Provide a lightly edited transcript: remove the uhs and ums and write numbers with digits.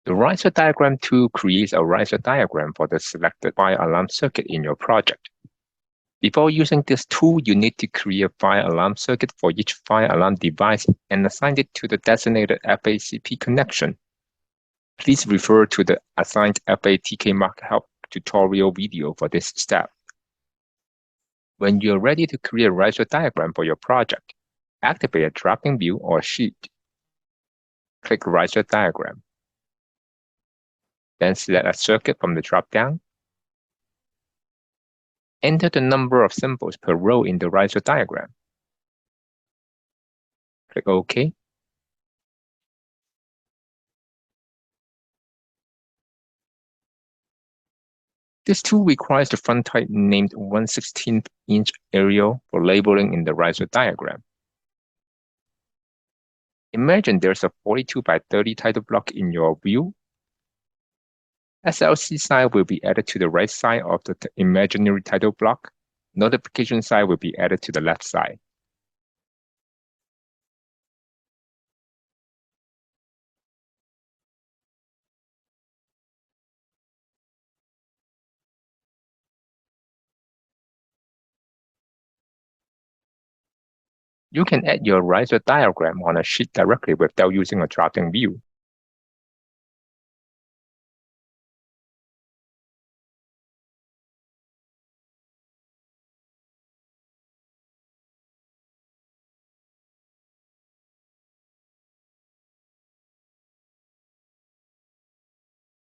The riser diagram tool creates a riser diagram for the selected fire alarm circuit in your project. Before using this tool, you need to create a fire alarm circuit for each fire alarm device and assign it to the designated FACP connection. Please refer to the assigned FATK Mark Help tutorial video for this step. When you're ready to create a riser diagram for your project, activate a drop-in view or sheet. Click Riser Diagram. Then select a circuit from the drop-down. Enter the number of symbols per row in the riser diagram. Click OK. This tool requires the font type named 1/16 inch Arial for labeling in the riser diagram. Imagine there's a 42 by 30 title block in your view. SLC sign will be added to the right side of the imaginary title block. Notification sign will be added to the left side. You can add your riser diagram on a sheet directly without using a drop-in view.